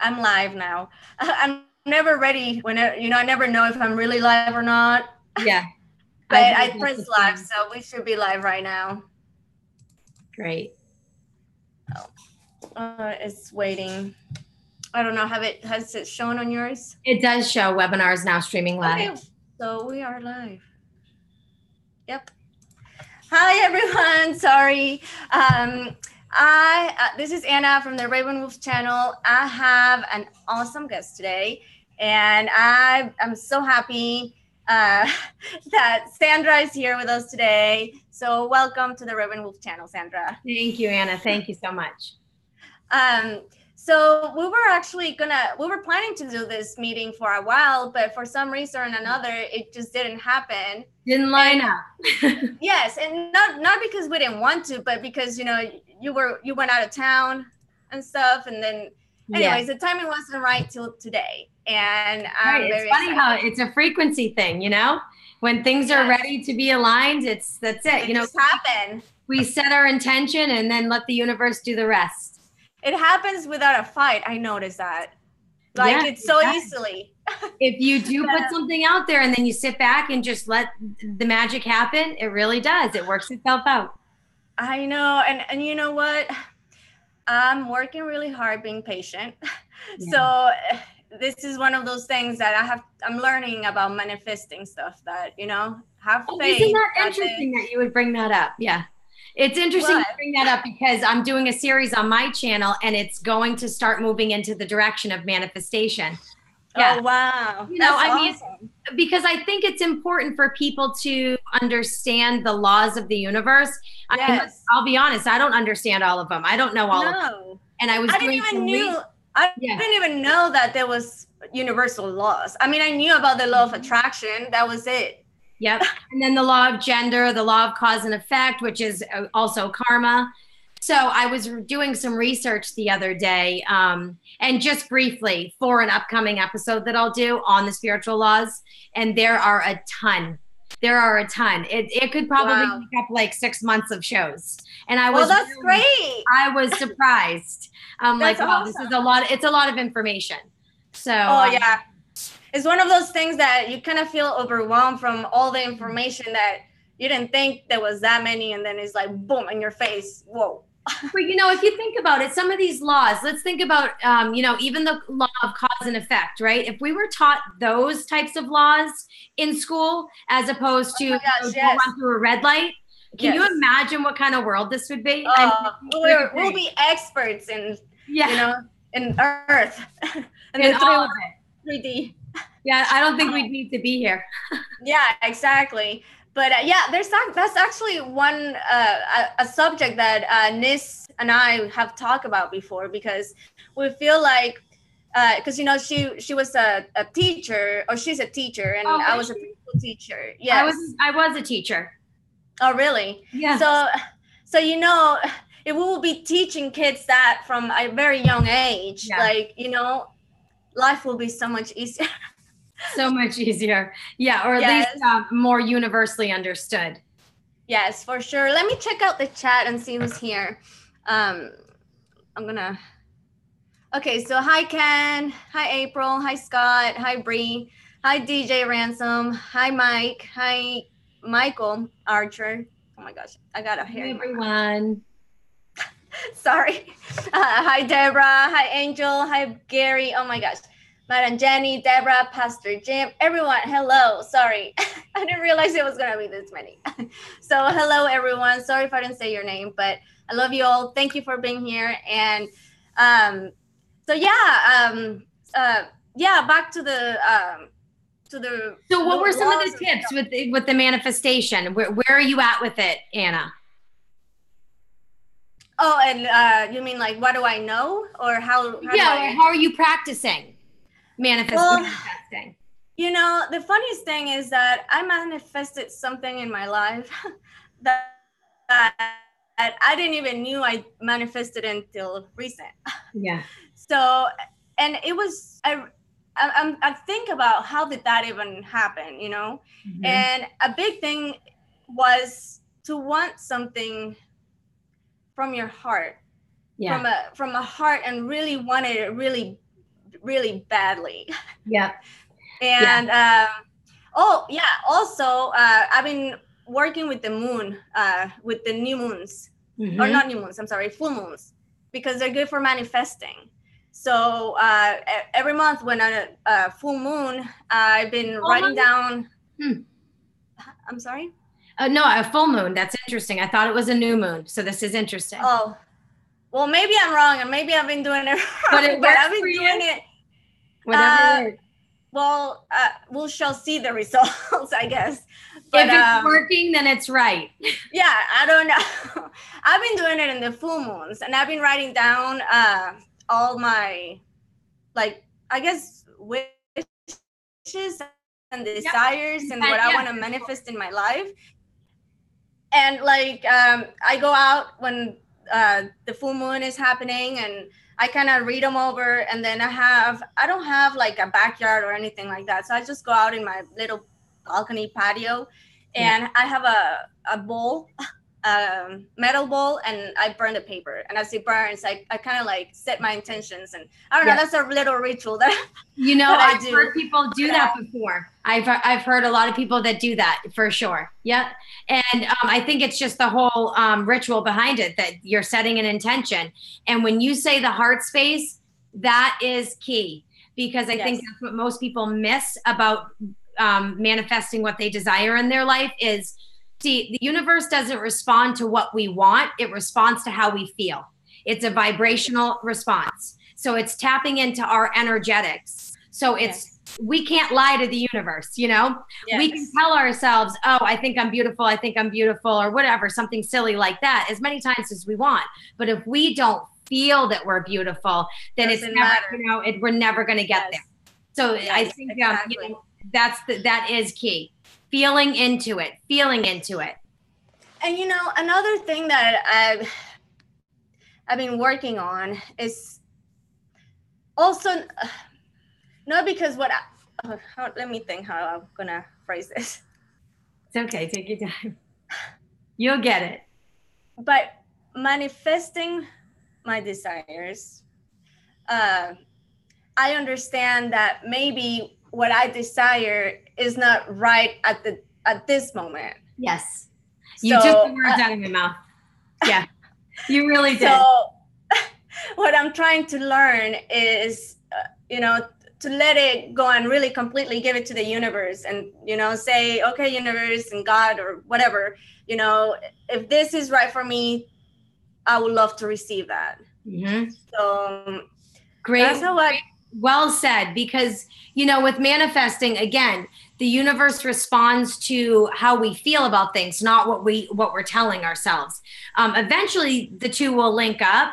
I'm live now. I'm never ready when I never know if I'm really live or not. Yeah. But I pressed live, so we should be live right now. Great. It's waiting. I don't know. Has it shown on yours? It does show webinars now streaming live. Okay, so we are live. Yep. Hi everyone. Sorry. This is Anna from the Raven Wolf channel. I have an awesome guest today, and I'm so happy that Sandra is here with us today. So welcome to the Raven Wolf channel, Sandra. Thank you, Anna. Thank you so much. So we were planning to do this meeting for a while, but for some reason or another, it just didn't happen. Didn't line up. Yes, and not because we didn't want to, but because you went out of town and stuff, and then anyways, the timing wasn't right till today. And I'm very funny excited. how it's a frequency thing, when things are ready to be aligned, that's it. It just happen. We set our intention and then let the universe do the rest. It happens without a fight. I noticed that. It's so easily. If you do put something out there and then you sit back and just let the magic happen, it really does. It works itself out. I know. And you know what? I'm working really hard being patient. Yeah. So this is one of those things that I'm learning about manifesting stuff that, have faith. Isn't that interesting that you would bring that up? Yeah. It's interesting to bring that up because I'm doing a series on my channel and it's going to start moving into the direction of manifestation. Yeah. Oh, wow. Awesome. Because I think it's important for people to understand the laws of the universe. Yes. I'll be honest, I don't understand all of them. I don't know all of them. And I didn't even know that there was universal laws. I mean, I knew about the law of attraction. That was it. Yep. And then the law of gender, the law of cause and effect, which is also karma. So I was doing some research the other day, and just briefly for an upcoming episode that I'll do on the spiritual laws. And there are a ton. It could probably make up like 6 months of shows. And I was that's great. I was surprised. I'm like, wow, this is a lot. It's a lot of information. So yeah. It's one of those things that you kind of feel overwhelmed from all the information that you didn't think there was that many, and then it's like boom in your face. Whoa. But if you think about it, some of these laws, let's think about even the law of cause and effect, right? If we were taught those types of laws in school as opposed to run through a red light, can you imagine what kind of world this would be? We'll be experts in in Earth and in all of it. 3D. Yeah, I don't think we'd need to be here. Yeah, exactly. But that's actually one a subject that Nis and I have talked about before, because we feel like because she was a teacher, or she's a teacher, and I was a preschool teacher. Yes, I was a teacher. Oh, really? Yeah. So if we will be teaching kids that from a very young age, life will be so much easier. So much easiger. Yeah, or at least more universally understood. Yes, for sure. Let me check out the chat and see who's here. Okay, so hi Ken, hi April, hi Scott, hi Bree, hi DJ Ransom, hi Mike, hi Michael Archer. Oh my gosh, I got a hair. Hey everyone. Sorry. Hi Deborah, hi Angel, hi Gary. Oh my gosh. Madam Jenny, Deborah, Pastor Jim, everyone, hello. Sorry, I didn't realize it was gonna be this many. So hello everyone. Sorry if I didn't say your name, but I love you all. Thank you for being here. And back to the So what were some of the tips with the manifestation? Where are you at with it, Anna? Oh, and you mean like what do I know, or how how are you practicing manifesting? The funniest thing is that I manifested something in my life that I didn't even knew I manifested until recent. Yeah. So, and it was I think about how did that even happen, Mm-hmm. And a big thing was to want something from your heart, from a heart, and really wanted it really really badly. Yeah. And oh yeah, also I've been working with the moon, with the new moons, or not new moons, I'm sorry, full moons, because they're good for manifesting. So every month when a full moon, I've been writing down. I'm sorry? No, a full moon. That's interesting. I thought it was a new moon. So this is interesting. Oh, well, maybe I'm wrong, and maybe I've been doing it wrong, but I've been doing it. Whatever. Well, we shall see the results, I guess. But, if it's working, then it's right. Yeah, I don't know. I've been doing it in the full moons, and I've been writing down all my, like, I guess, wishes and desires and what I want to manifest in my life. And like, I go out when the full moon is happening, and I kind of read them over. And then I don't have like a backyard or anything like that. So I just go out in my little balcony patio, and I have a bowl, metal bowl, and I burn the paper. And as it burns, I kind of like set my intentions. And I don't know, that's a little ritual that I've heard people do that before. I've heard a lot of people that do that for sure. Yeah. And I think it's just the whole ritual behind it, that you're setting an intention. And when you say the heart space, that is key, because I think that's what most people miss about manifesting what they desire in their life is, see, the universe doesn't respond to what we want. It responds to how we feel. It's a vibrational response. So it's tapping into our energetics. So we can't lie to the universe, you know? We can tell ourselves, oh, I think I'm beautiful, or whatever, something silly like that, as many times as we want. But if we don't feel that we're beautiful, then it's never, we're never going to get there. So I think that is key. Feeling into it. And another thing that I've been working on is also, not because let me think how I'm gonna phrase this. It's okay, take your time. You'll get it. But manifesting my desires, I understand that maybe what I desire is not right at this moment. Yes. You took the words out of my mouth. Yeah, you really did. So what I'm trying to learn is, to let it go and really completely give it to the universe and, say, okay, universe and God or whatever, if this is right for me, I would love to receive that. Mm-hmm. So great. That's well said, because, with manifesting, again, the universe responds to how we feel about things, not what we're telling ourselves. Eventually the two will link up,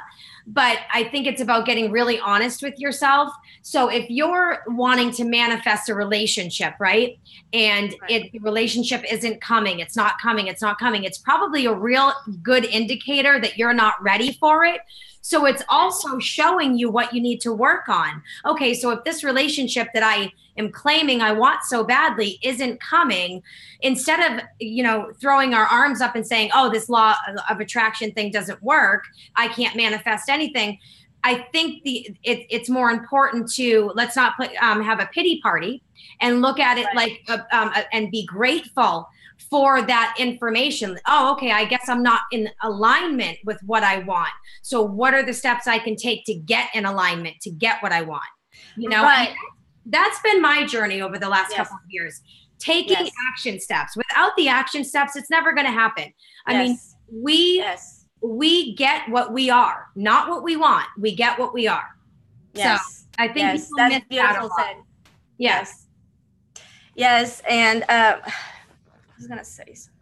but I think it's about getting really honest with yourself. So if you're wanting to manifest a relationship, right? And if the relationship isn't coming, it's not coming, it's probably a real good indicator that you're not ready for it. So it's also showing you what you need to work on. Okay, so if this relationship that I am claiming I want so badly isn't coming, instead of, throwing our arms up and saying, oh, this law of attraction thing doesn't work, I can't manifest anything. I think it's more important to, let's not have a pity party and look at it like, and be grateful for that information. Oh, okay, I guess I'm not in alignment with what I want. So what are the steps I can take to get in alignment, to get what I want? That's been my journey over the last couple of years. Taking action steps. Without the action steps, it's never going to happen. I mean, we get what we are, not what we want. We get what we are. So I think that's beautiful said. Yes. And I was going to say something.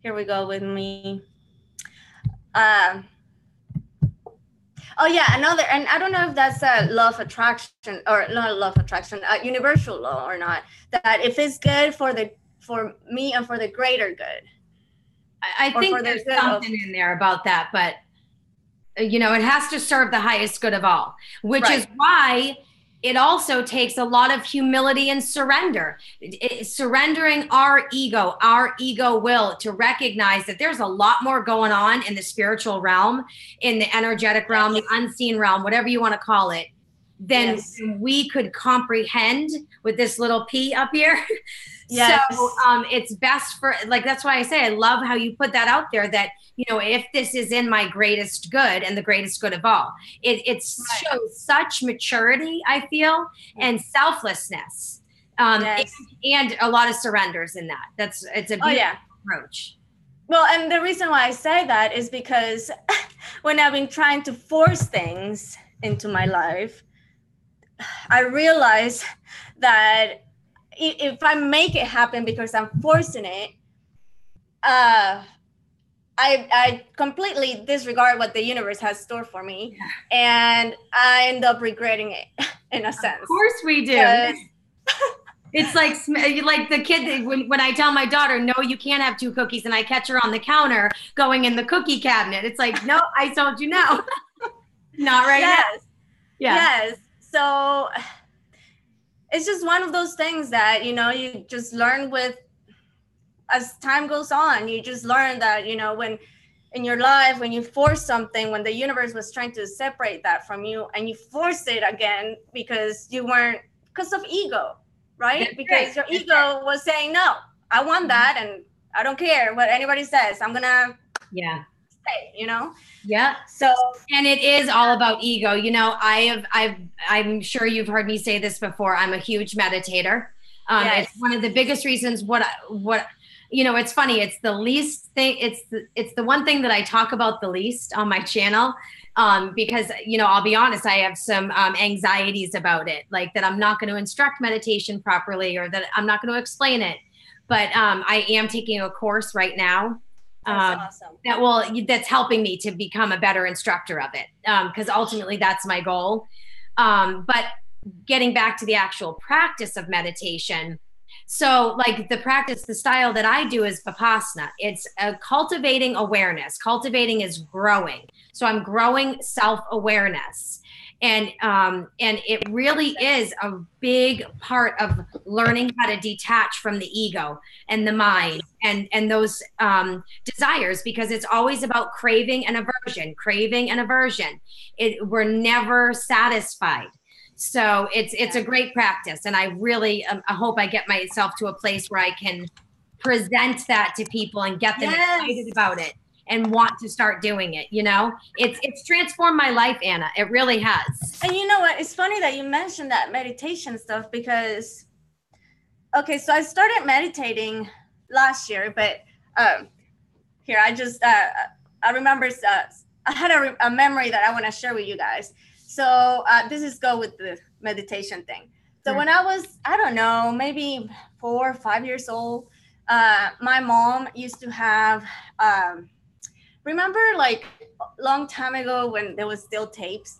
Here we go with me. Oh yeah, another, and I don't know if that's a law of attraction or not a law of attraction, a universal law or not, that if it's good for me and for the greater good. I think there's something in there about that, but it has to serve the highest good of all, which is why it also takes a lot of humility and surrender. Surrendering our ego will, to recognize that there's a lot more going on in the spiritual realm, in the energetic realm, the unseen realm, whatever you want to call it, than Yes. we could comprehend with this little P up here. Yes. So it's best for, like, that's why I say I love how you put that out there, that, you know, if this is in my greatest good and the greatest good of all, it shows such maturity, I feel, and selflessness, Yes. and a lot of surrenders in that. It's a beautiful approach. Well, and the reason why I say that is because when I've been trying to force things into my life, I realize that if I make it happen because I'm forcing it, I completely disregard what the universe has stored for me, and I end up regretting it in a sense. Of course we do. It's like the kid, when I tell my daughter, no, you can't have 2 cookies, and I catch her on the counter going in the cookie cabinet. It's like, no, I told you no. Not right now. Yeah. Yes. So it's just one of those things that, you know, you just learn with, as time goes on, you just learn that, you know, when in your life, when you force something, when the universe was trying to separate that from you, and you force it again because you weren't, because of ego, right? That's because your ego was saying, no, I want that, and I don't care what anybody says. I'm gonna stay, you know? Yeah. So, and it is all about ego. You know, I'm sure you've heard me say this before. I'm a huge meditator. It's one of the biggest reasons what, you know, it's funny. It's the least thing. It's the one thing that I talk about the least on my channel. Because, you know, I'll be honest, I have some anxieties about it, like that I'm not going to instruct meditation properly, or that I'm not going to explain it. But I am taking a course right now. That's awesome. That's helping me to become a better instructor of it. Because ultimately that's my goal. But getting back to the actual practice of meditation. So like the style that I do is Vipassana. It's cultivating awareness. Cultivating is growing. So I'm growing self-awareness. And it really is a big part of learning how to detach from the ego and the mind and those desires, because it's always about craving and aversion, we're never satisfied. So it's a great practice. And I really, I hope I get myself to a place where I can present that to people and get them excited about it and want to start doing it. You know, it's transformed my life, Anna. It really has. And you know what? It's funny that you mentioned that meditation stuff, because, okay, so I started meditating last year, but here, I just, I remember, I had a memory that I want to share with you guys. So this is go with the meditation thing. So when I was, I don't know, maybe 4 or 5 years old, my mom used to have, remember like a long time ago when there was still tapes?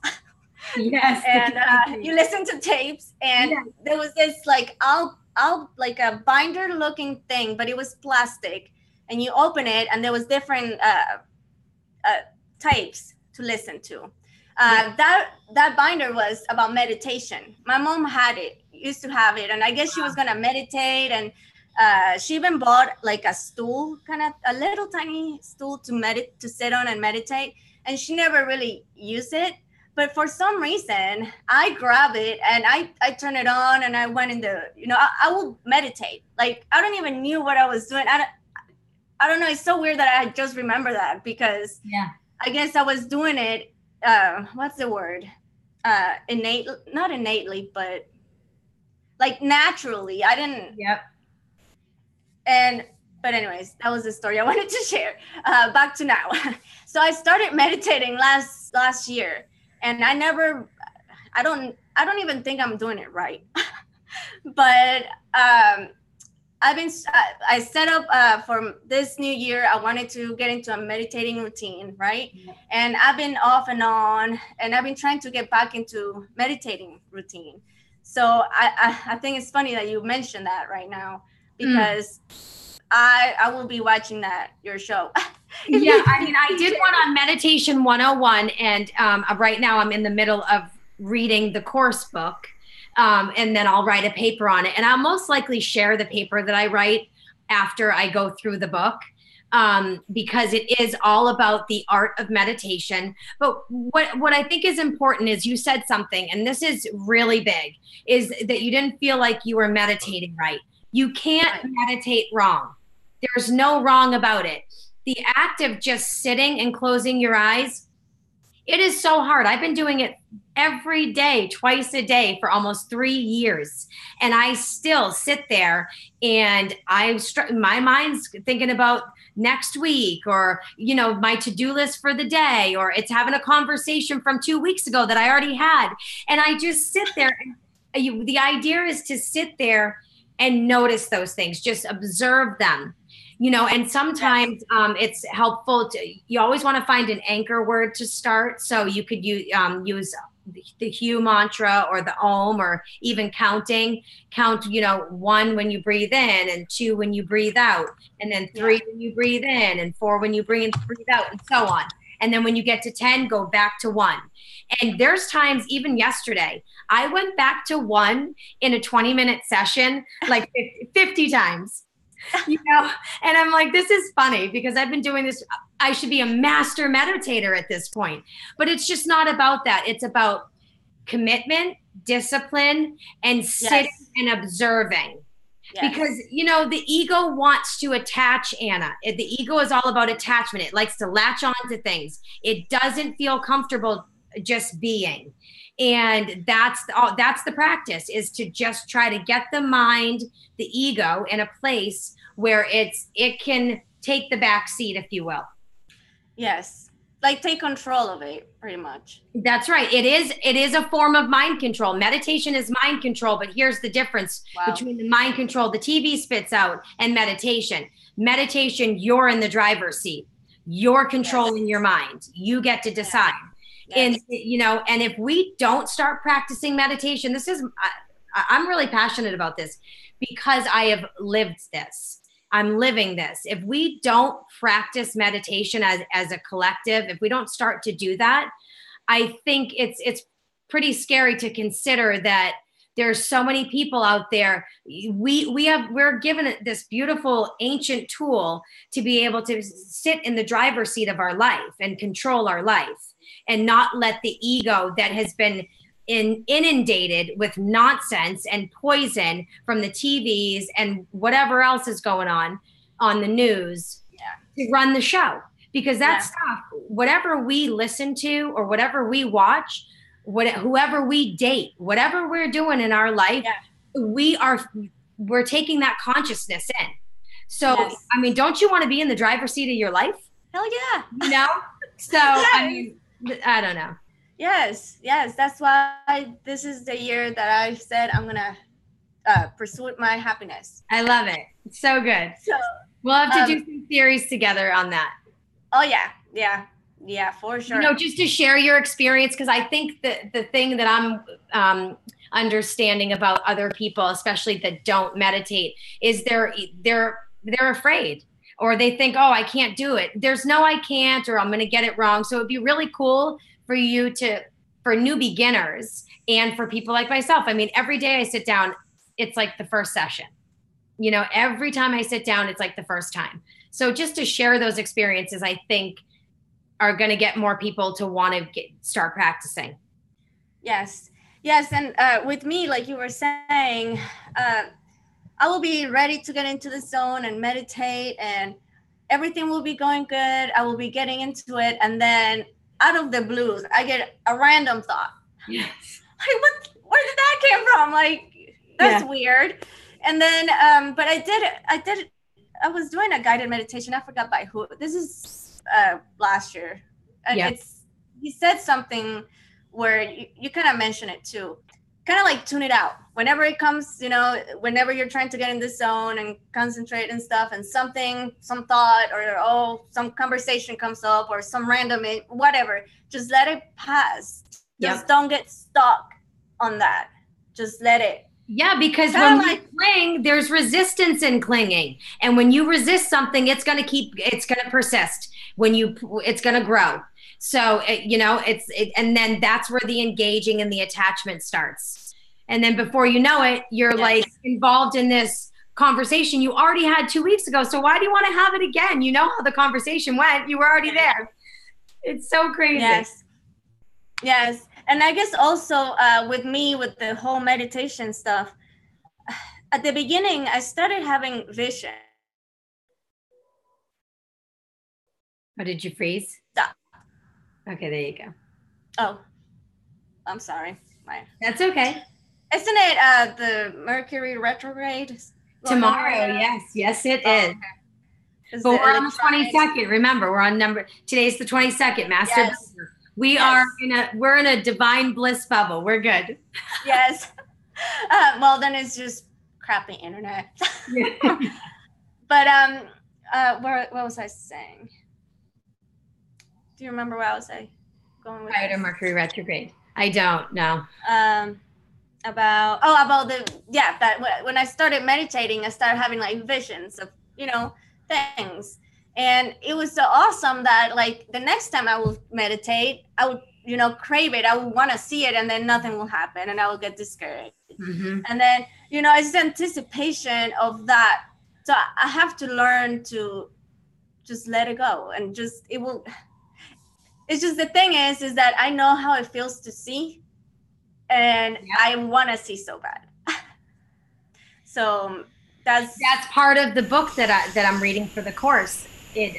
Yes. And you listen to tapes, and there was this like, like a binder looking thing, but it was plastic, and you open it and there was different tapes to listen to. That binder was about meditation. My mom used to have it, and I guess she was gonna meditate, and she even bought like a stool, kind of a little tiny stool to sit on and meditate, and she never really used it. But for some reason, I grab it and I turn it on, and I went in the, you know, I will meditate. Like, I don't even knew what I was doing. I don't know. It's so weird that I just remember that, because I guess I was doing it. What's the word? Not innately, but like naturally. I didn't. But anyways, that was the story I wanted to share. Back to now. So I started meditating last year, and I don't even think I'm doing it right. But I set up for this new year, I wanted to get into a meditating routine, right? And I've been off and on, and I've been trying to get back into meditating routine. So I think it's funny that you mentioned that right now, because I will be watching your show. I mean, I did one on Meditation 101, and right now I'm in the middle of reading the course book. And then I'll write a paper on it, and I'll most likely share the paper that I write after I go through the book. because it is all about the art of meditation. But what I think is important is you said something, and this is really big, is that you didn't feel like you were meditating right. You can't meditate wrong. There's no wrong about it. The act of just sitting and closing your eyes, it is so hard. I've been doing it every day, twice a day for almost 3 years. And I still sit there and my mind's thinking about next week, or, you know, my to-do list for the day, or it's having a conversation from 2 weeks ago that I already had. And I just sit there. And the idea is to sit there and notice those things, just observe them. You know, and sometimes it's helpful you always want to find an anchor word to start. So you could use the Hue mantra or the Om, or even counting. Count, you know, 1 when you breathe in, and 2 when you breathe out, and then 3 when you breathe in, and 4 when you breathe out, and so on. And then when you get to 10, go back to 1. And there's times, even yesterday, I went back to 1 in a 20-minute session, like 50 times. You know, and I'm like, this is funny because I've been doing this. I should be a master meditator at this point, but it's just not about that. It's about commitment, discipline, and sitting and observing. Because, you know, the ego wants to attach, Anna. The ego is all about attachment. It likes to latch on to things. It doesn't feel comfortable just being. And that's the practice, is to just try to get the mind, the ego, in a place where it can take the back seat, if you will. Yes. Like take control of it, pretty much. That's right. It is a form of mind control. Meditation is mind control, but here's the difference between the mind control the TV spits out and meditation. Meditation, you're in the driver's seat. You're controlling your mind. You get to decide. And, you know, and if we don't start practicing meditation, I'm really passionate about this because I have lived this. I'm living this. If we don't practice meditation as a collective, if we don't start to do that, I think it's pretty scary to consider that there's so many people out there. We're given this beautiful ancient tool to be able to sit in the driver's seat of our life and control our life, and not let the ego that has been inundated with nonsense and poison from the TVs and whatever else is going on the news to run the show. Because that stuff, whatever we listen to or whatever we watch, whoever we date, whatever we're doing in our life, we're taking that consciousness in. So, I mean, don't you want to be in the driver's seat of your life? Hell yeah. You know? So, I mean, I don't know. Yes. That's why this is the year that I said I'm going to pursue my happiness. I love it. It's so good. So we'll have to do some series together on that. Oh, yeah, for sure. You know, just to share your experience, because I think that the thing that I'm understanding about other people, especially that don't meditate, is they're afraid. Or they think, oh, I can't do it. There's no I can't, or I'm going to get it wrong. So it'd be really cool for you for new beginners and for people like myself. I mean, every day I sit down, it's like the first session. You know, every time I sit down, it's like the first time. So just to share those experiences, I think are going to get more people to want to start practicing. Yes. And with me, like you were saying, I will be ready to get into the zone and meditate, and everything will be going good. I will be getting into it. And then out of the blues, I get a random thought. Yes. Like, where did that came from? Like, that's weird. And then, but I was doing a guided meditation. I forgot by who. This is last year. And he said something where you kind of mentioned it too. Kind of like tune it out. Whenever it comes, you know, whenever you're trying to get in the zone and concentrate and stuff, and some thought or some conversation comes up or some random, whatever, just let it pass. Just don't get stuck on that. Just let it. Yeah, because when we cling, there's resistance in clinging. And when you resist something, it's going to persist. It's going to grow. So, you know, and then that's where the engaging and the attachment starts. And then before you know it, you're like involved in this conversation you already had 2 weeks ago. So why do you want to have it again? You know how the conversation went. You were already there. It's so crazy. Yes. Yes. And I guess also with me, with the whole meditation stuff, at the beginning, I started having vision. Oh, did you freeze? Stop. Okay, there you go. Oh, I'm sorry. That's okay. Isn't it the Mercury retrograde? Tomorrow, yes, it is. Okay. But we're on the 22nd. Remember, we're on today's the 22nd, Master. Yes. We're in a divine bliss bubble. We're good. Yes. Well, then it's just crappy internet. But what was I saying? Do you remember what I was going with? Prior to Mercury retrograde. I don't know. About that when I started meditating, I started having like visions of, things. And it was so awesome that like the next time I would meditate, I would, crave it. I would want to see it, and then nothing will happen and I will get discouraged. Mm-hmm. And then, it's the anticipation of that. So I have to learn to just let it go, and it's just the thing is that I know how it feels to see, and I want to see so bad. So that's part of the book that I'm reading for the course. It's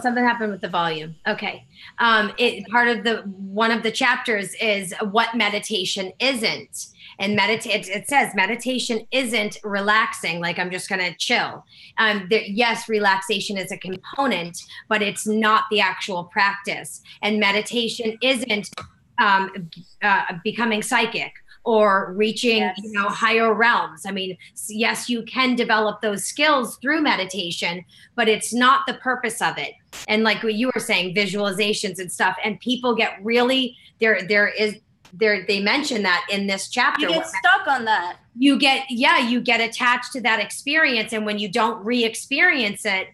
something happened with the volume. Okay. Part of one of the chapters is what meditation isn't. And it says meditation isn't relaxing, like I'm just going to chill. Yes, relaxation is a component, but it's not the actual practice. And meditation isn't becoming psychic or reaching, higher realms. I mean, yes, you can develop those skills through meditation, but it's not the purpose of it. And like what you were saying, visualizations and stuff, and people get really, they mention that in this chapter. You get stuck on that. You get attached to that experience. And when you don't re-experience it,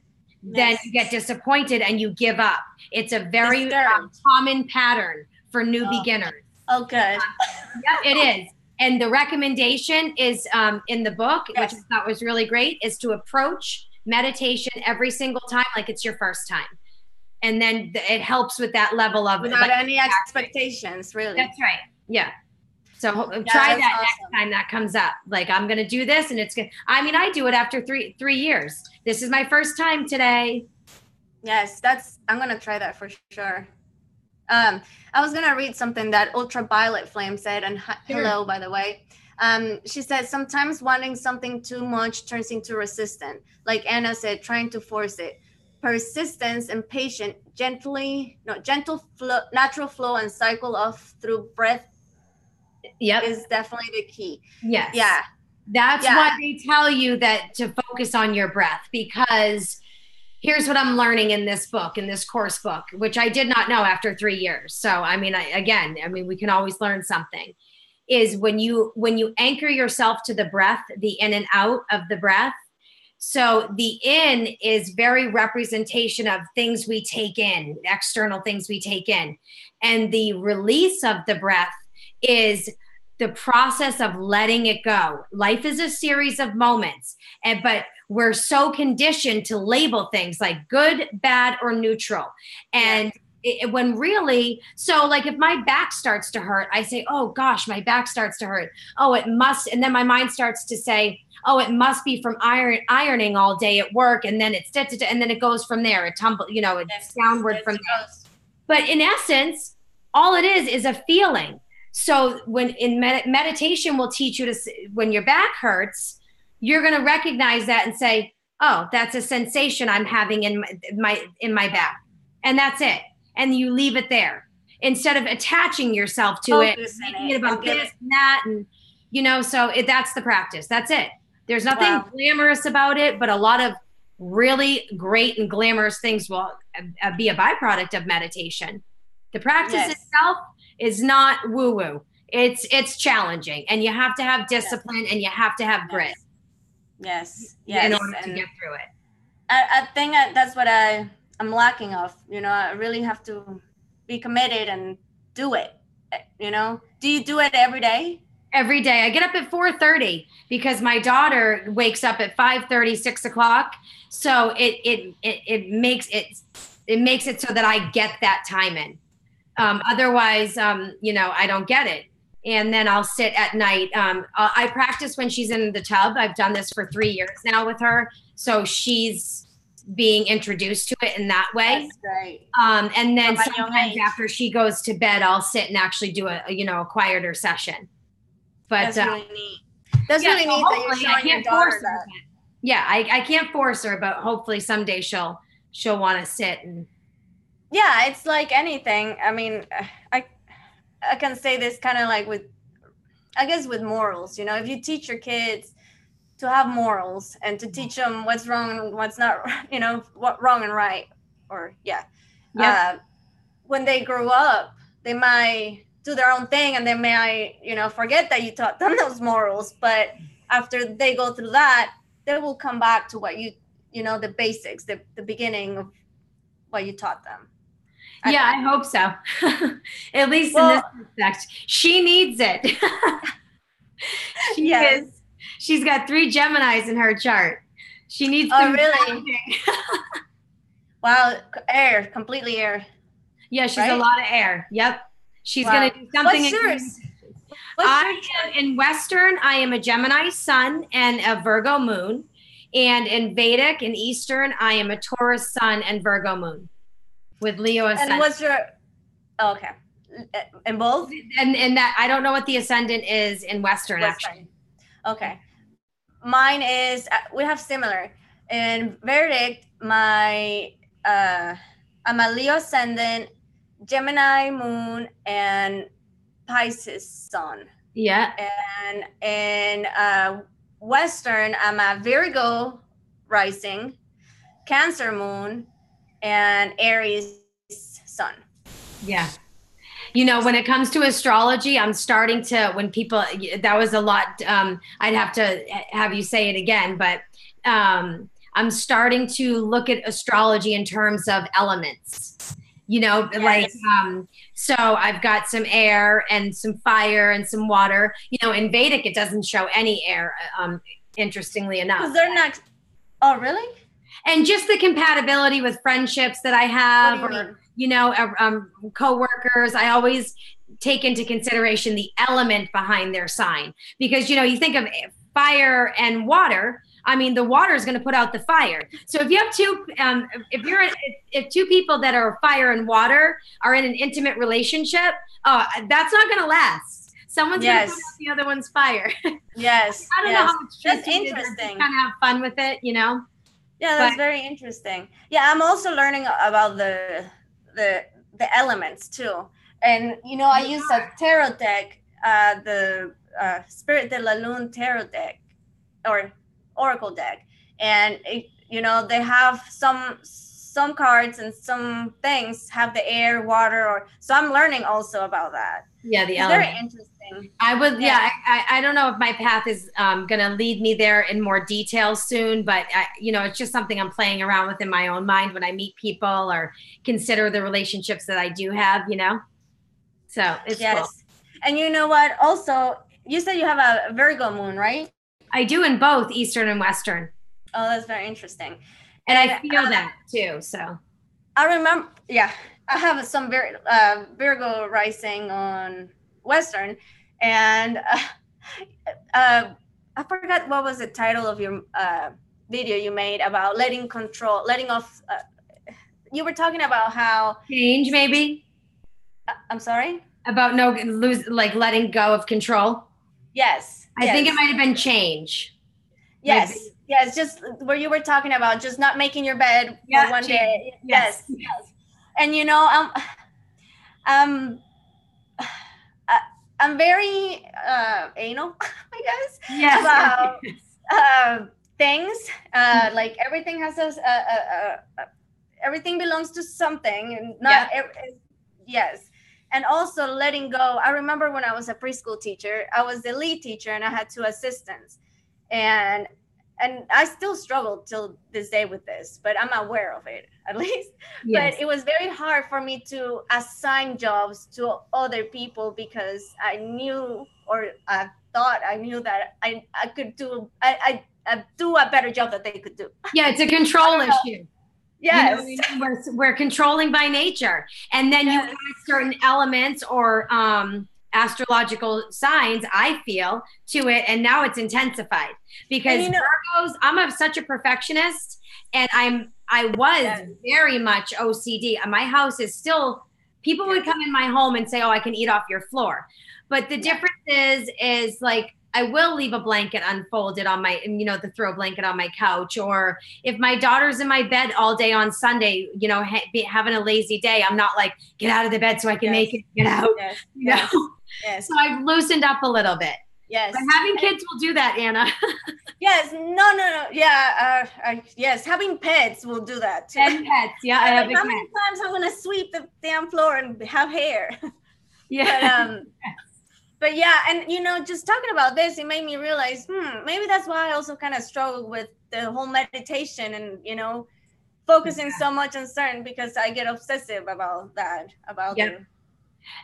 then you get disappointed and you give up. It's a very common pattern for new beginners. Oh, good. Yeah, it is. And the recommendation is in the book, which I thought was really great, is to approach meditation every single time like it's your first time. And then it helps with that level of without any expectations, really. That's right. Yeah. So try that next time that comes up. Like, I'm going to do this, and it's good. I mean, I do it after three years. This is my first time today. Yes, I'm going to try that for sure. I was going to read something that Ultraviolet Flame said, and hello, by the way. She said, sometimes wanting something too much turns into resistance. Like Anna said, trying to force it. Persistence and patience, gentle flow, natural flow and cycle off through breath is definitely the key. Yes. Yeah. That's why they tell you that to focus on your breath, because here's what I'm learning in this book, in this course book, which I did not know after 3 years. So, I mean, we can always learn something, is when you anchor yourself to the breath, the in and out of the breath. So the in is very representation of things we take in, external things we take in. And the release of the breath is the process of letting it go. Life is a series of moments, but we're so conditioned to label things like good, bad, or neutral. And when really, so like if my back starts to hurt, I say, oh gosh, my back starts to hurt. Oh, it must. And then my mind starts to say, oh, it must be from ironing all day at work. And then and then it goes from there. It tumbles, it's downward from there. But in essence, all it is a feeling. So when in meditation will teach you to, when your back hurts, you're going to recognize that and say, oh, that's a sensation I'm having in my back. And that's it. And you leave it there instead of attaching yourself to it, thinking about this and that. And, so that's the practice. That's it. There's nothing glamorous about it, but a lot of really great and glamorous things will be a byproduct of meditation. The practice itself is not woo-woo. It's challenging, and you have to have discipline and you have to have grit. Yes. In order to get through it. I think that's what I'm lacking of. I really have to be committed and do it. Do you do it every day? Every day. I get up at 4:30 because my daughter wakes up at 5:30, 6 o'clock. So it makes it so that I get that time in. Otherwise, I don't get it. And then I'll sit at night. I practice when she's in the tub. I've done this for 3 years now with her. So she's being introduced to it in that way. That's great. And then sometimes after she goes to bed, I'll sit and actually do a quieter session. But that's really neat. That's really neat that you're showing your daughter that. Yeah, I can't force her, but hopefully someday she'll want to sit and. Yeah, it's like anything. I mean, I can say this kind of like with morals. If you teach your kids to have morals and to teach them what's wrong and what's not, what wrong and right, or when they grow up, they might do their own thing and they might, forget that you taught them those morals. But after they go through that, they will come back to what the basics, the beginning of what you taught them. I hope so. At least in this respect, she needs it. She's got 3 Geminis in her chart. She needs. Oh, really? Wow, air, completely air. Yeah, she's a lot of air. Yep. She's going to do something. What's yours? I am in Western. I am a Gemini sun and a Virgo moon. And in Vedic and Eastern, I am a Taurus sun and Virgo moon with Leo ascendant. And what's your, okay. In both? And that, I don't know what the ascendant is in Western. Actually. Okay. Mine is, we have similar. In Vedic, I'm a Leo ascendant, Gemini moon, and Pisces sun. Yeah. And in Western, I'm a Virgo rising, Cancer moon, and Aries sun. Yeah. When it comes to astrology, I'm starting to, when people, that was a lot, I'd have to have you say it again, but I'm starting to look at astrology in terms of elements, so I've got some air and some fire and some water. In Vedic, it doesn't show any air, interestingly enough. Because they're not, oh, really? And just the compatibility with friendships that I have, coworkers, I always take into consideration the element behind their sign. Because, you think of fire and water, I mean, the water is going to put out the fire. So if you have if 2 people that are fire and water are in an intimate relationship, that's not going to last. Someone's going to put out the other one's fire. Yes. I don't know how much that's interesting. Kind of have fun with it, Yeah, that's very interesting. Yeah, I'm also learning about the elements too. And I use a tarot deck, the Spirit de la Lune tarot deck, or oracle deck, and they have some cards and some things have the air, water, so I'm learning also about that. Yeah, the elements. Very interesting. I would, I don't know if my path is going to lead me there in more detail soon, but it's just something I'm playing around with in my own mind when I meet people or consider the relationships that I do have, So it's cool. And you know what? Also, you said you have a Virgo moon, right? I do in both Eastern and Western. Oh, that's very interesting. And I feel that too. So I remember, I have some Virgo rising on Western, and I forgot what was the title of your video you made about letting off. You were talking about how change, maybe. I'm sorry. About letting go of control. Yes. I think it might have been change. Yes. Maybe. Yes. Just where you were talking about just not making your bed for one day. Yes. And I'm very anal, I guess. Yes. About things. Like everything has everything belongs to something, and not yes. And also letting go. I remember when I was a preschool teacher, I was the lead teacher and I had 2 assistants. And and I still struggle till this day with this, but I'm aware of it at least. Yes. But it was very hard for me to assign jobs to other people because I knew, or I thought I knew, that I could do, I do a better job that they could do. Yeah, it's a control issue. Yes. You know, we're controlling by nature. And then you add certain elements or astrological signs, I feel, to it, and now it's intensified. Because Virgos, I'm such a perfectionist, and I was very much OCD. My house is still, people would come in my home and say, oh, I can eat off your floor. But the difference is like, I will leave a blanket unfolded on my, you know, the throw blanket on my couch. Or if my daughter's in my bed all day on Sunday, you know, having a lazy day, I'm not like, get out of the bed so I can make it, get out. You know? So I've loosened up a little bit. But having kids will do that, Anna. No. Yeah. Yes. Having pets will do that too. And pets. Yeah. I have how many times I'm going to sweep the damn floor and have hair? But yeah, and you know, just talking about this, it made me realize, maybe that's why I also kind of struggle with the whole meditation and, you know, focusing so much on certain, because I get obsessive about that.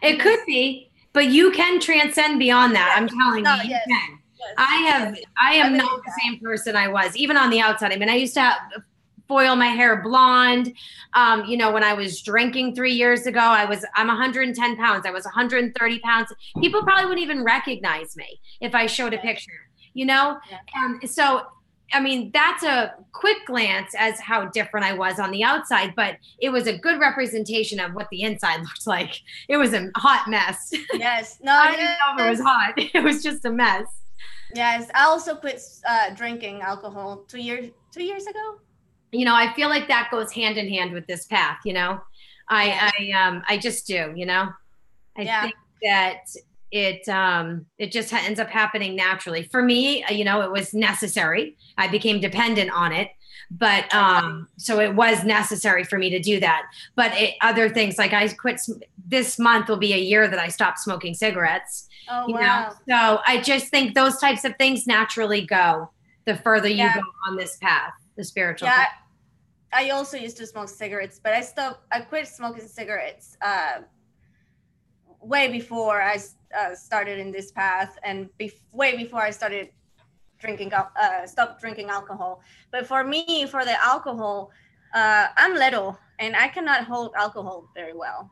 It could be, but you can transcend beyond that. I'm telling you, you can. I am not the same person I was, even on the outside. I mean, I used to foil my hair blonde. You know, when I was drinking 3 years ago, I'm 110 pounds. I was 130 pounds. People probably wouldn't even recognize me if I showed a picture, you know? So, I mean, that's a quick glance as how different I was on the outside, but it was a good representation of what the inside looked like. It was a hot mess. I didn't know it was hot. It was just a mess. I also quit drinking alcohol 2 years ago. You know, I feel like that goes hand in hand with this path, you know, I just do, you know, I think that it just ends up happening naturally for me. You know, it was necessary. I became dependent on it, but so it was necessary for me to do that. But other things, like I quit, this month will be a year that I stopped smoking cigarettes. You know? So I just think those types of things naturally go the further you go on this path. The spiritual path. I also used to smoke cigarettes, but I quit smoking cigarettes way before I started in this path, and way before I started stopped drinking alcohol. But for me, for the alcohol, I'm little and I cannot hold alcohol very well.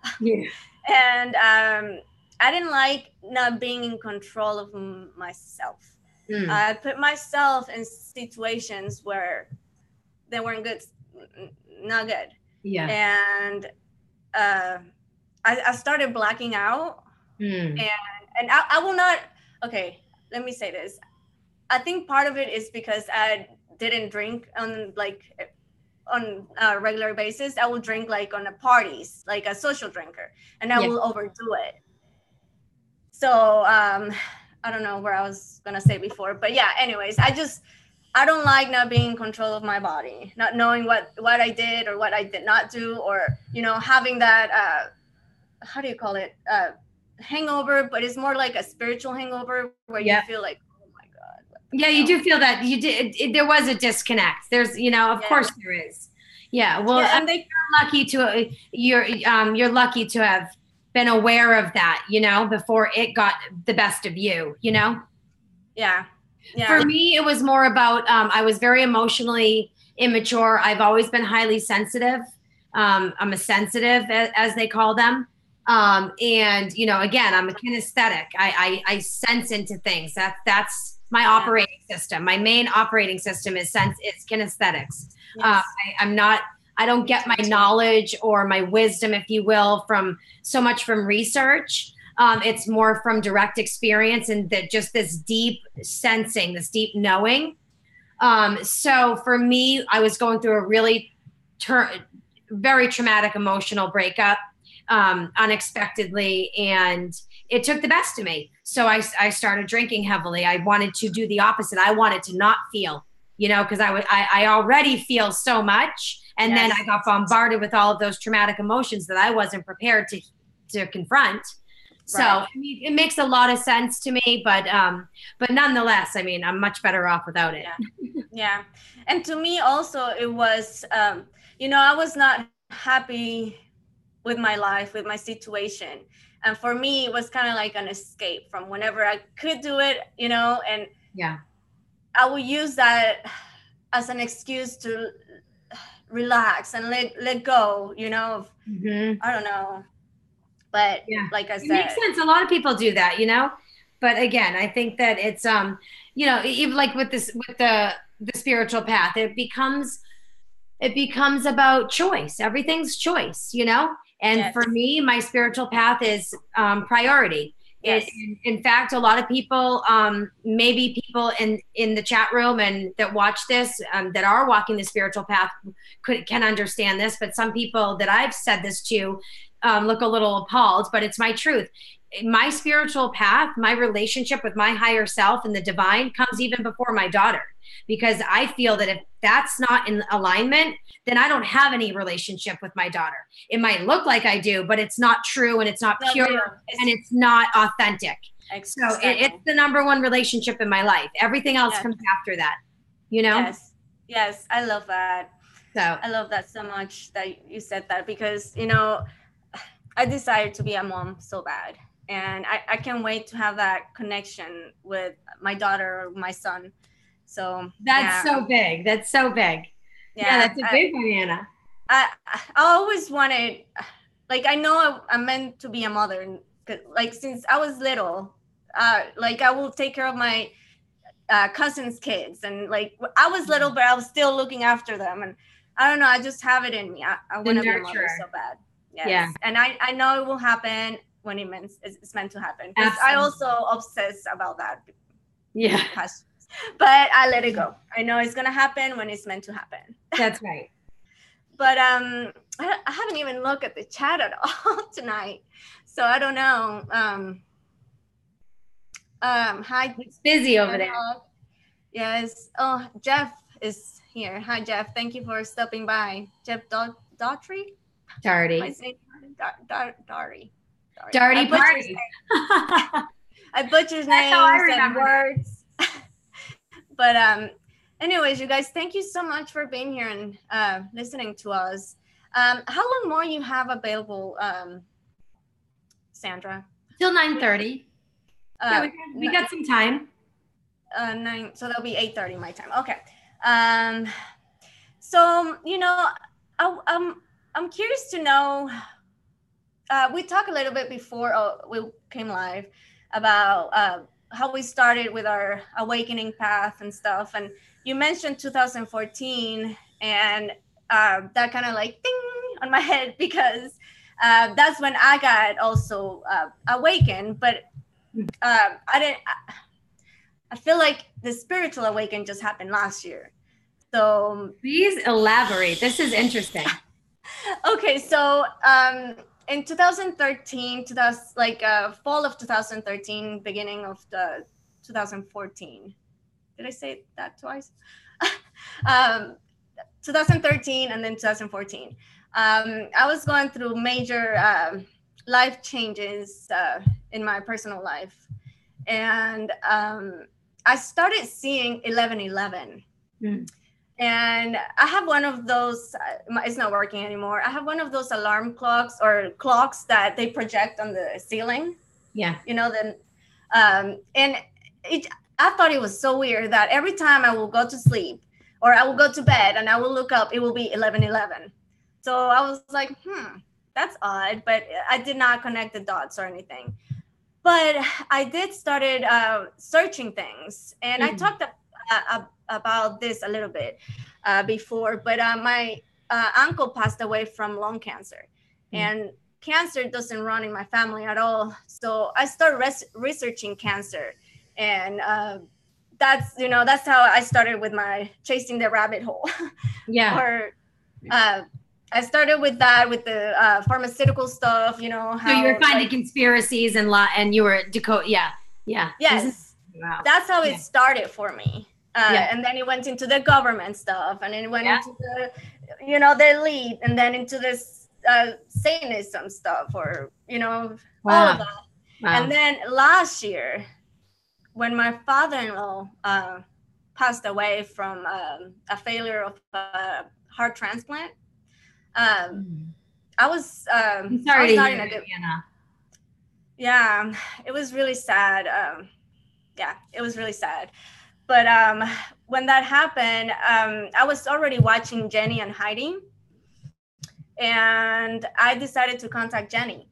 And I didn't like not being in control of myself. I put myself in situations where they weren't good, not good. And I started blacking out. And I will not, okay, let me say this. I think part of it is because I didn't drink on a regular basis. I will drink like on the parties, like a social drinker, and I will overdo it. So I don't know where I was gonna say before, but yeah, anyways, I don't like not being in control of my body, not knowing what I did or what I did not do, or, you know, having that, how do you call it? Hangover, but it's more like a spiritual hangover where you feel like, oh my God. You do feel that you did. There was a disconnect. There's, you know, of course there is. Well, and you're lucky to have been aware of that, you know, before it got the best of you, you know? For me, it was more about, I was very emotionally immature. I've always been highly sensitive. I'm a sensitive, as they call them. And, you know, again, I'm a kinesthetic. I sense into things. That's my operating system. My main operating system is kinesthetics. I don't get my knowledge or my wisdom, if you will, from research. It's more from direct experience and just this deep sensing, this deep knowing. So for me, I was going through a really very traumatic emotional breakup unexpectedly, and it took the best of me. So I started drinking heavily. I wanted to do the opposite. I wanted to not feel, you know, because I already feel so much. And then I got bombarded with all of those traumatic emotions that I wasn't prepared to confront. So I mean, it makes a lot of sense to me, but nonetheless, I mean, I'm much better off without it. Yeah. And to me also, it was, I was not happy with my life, with my situation. And for me, it was kind of like an escape from whenever I could do it, and yeah, I would use that as an excuse to relax and let go, I don't know. But like I said, it makes sense. A lot of people do that, but again, I think that it's, even like with the spiritual path, it becomes about choice. Everything's choice, and for me, my spiritual path is priority. Yes. In fact, a lot of people, maybe people in the chat room and that watch this, that are walking the spiritual path can understand this, but some people that I've said this to look a little appalled, but it's my truth. My spiritual path, my relationship with my higher self and the divine comes even before my daughter, because I feel that if that's not in alignment, then I don't have any relationship with my daughter. It might look like I do, but it's not true, and it's not pure, and it's not authentic. Exactly. So it's the number one relationship in my life. Everything else comes after that, Yes, I love that. So I love that so much that you said that, because I desire to be a mom so bad, and I can't wait to have that connection with my daughter or my son. So that's so big. That's so big. Yeah, that's a big one, Anna. I always wanted, like, I know I'm meant to be a mother, like, since I was little, like, I will take care of my cousins' kids, and like, I was little, but I was still looking after them, and I don't know, I just have it in me. I want to be a mother so bad. Yes. Yeah. And I know it will happen when it's meant to happen. I also obsess about that. Yeah. But I let it go. I know it's gonna happen when it's meant to happen. That's right. But I haven't even looked at the chat at all tonight, so I don't know. Hi. It's busy over there. Yes. Oh, Jeff is here. Hi, Jeff. Thank you for stopping by. Jeff Daughtry. Darty. Darty. Darty party. I butcher names and words. But anyways, you guys, thank you so much for being here and listening to us. How long more you have available, Sandra? Till 9:30. Yeah, we got some time. 9, so that'll be 8:30 my time. Okay. So I'm curious to know. We talked a little bit before we came live about how we started with our awakening path and stuff. And you mentioned 2014, and that kind of like ding on my head, because that's when I got also awakened. But I feel like the spiritual awakening just happened last year. So please elaborate. This is interesting. Okay, so in 2013, fall of 2013, beginning of the 2014. Did I say that twice? 2013 and then 2014. I was going through major life changes in my personal life. And I started seeing 1111. And I have one of those, it's not working anymore. I have one of those alarm clocks or clocks that they project on the ceiling. Yeah. And I thought it was so weird that every time I will go to sleep or I will go to bed and I will look up, it will be 11:11. So I was like, that's odd, but I did not connect the dots or anything. But I did started searching things, and I talked about this a little bit before, but my uncle passed away from lung cancer, and cancer doesn't run in my family at all. So I started researching cancer, and that's how I started with my chasing the rabbit hole. Yeah. Or I started with that, with the pharmaceutical stuff, how so you were finding conspiracies and you were yeah. Yes. Wow. That's how it started for me. And then it went into the government stuff, and then it went into the, the elite, and then into this Satanism stuff, or, all of that. Wow. And then last year, when my father-in-law passed away from a failure of a heart transplant, I was I'm sorry I was to not hear in a that, good. Anna. Yeah, it was really sad. Yeah, it was really sad. But when that happened, I was already watching Jenny and Hiding, and I decided to contact Jenny.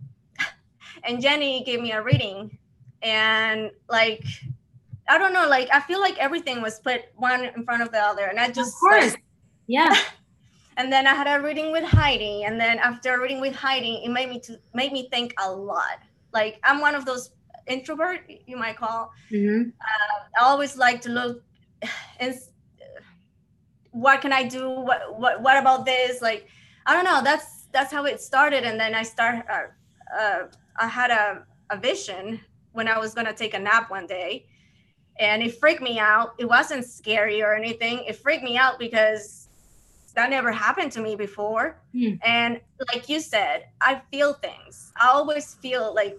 And Jenny gave me a reading, and like, I don't know, like I feel like everything was put one in front of the other, and I just, of course, like, yeah. and then I had a reading with Heidi, and then after reading with Heidi, it made me think a lot. Like, I'm one of those introvert, you might call. Mm-hmm. I always like to look and what can I do? What about this? Like, I don't know. That's how it started. And then I had a vision when I was gonna take a nap one day, and it freaked me out. It wasn't scary or anything. It freaked me out because that never happened to me before. And like you said, I feel things. I always feel like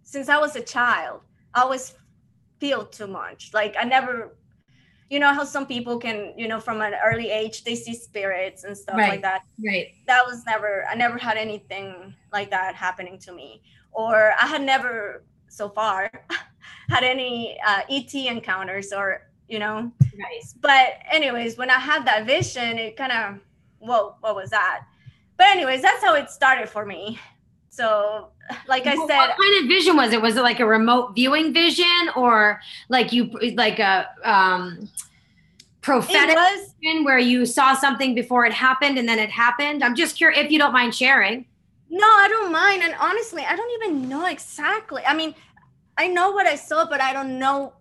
since I was a child, I always feel too much. Like, I never, you know how some people can, from an early age, they see spirits and stuff like that. Right. That was I never had anything like that happening to me. Or I had never, so far, had any ET encounters or, Right. But anyways, when I had that vision, it kind of, whoa, what was that? But anyways, that's how it started for me. So, like I said, what kind of vision was it? Was it like a remote viewing vision, or like a prophetic vision where you saw something before it happened and then it happened? I'm just curious if you don't mind sharing. No, I don't mind. And honestly, I don't even know exactly. I mean, I know what I saw, but I don't know.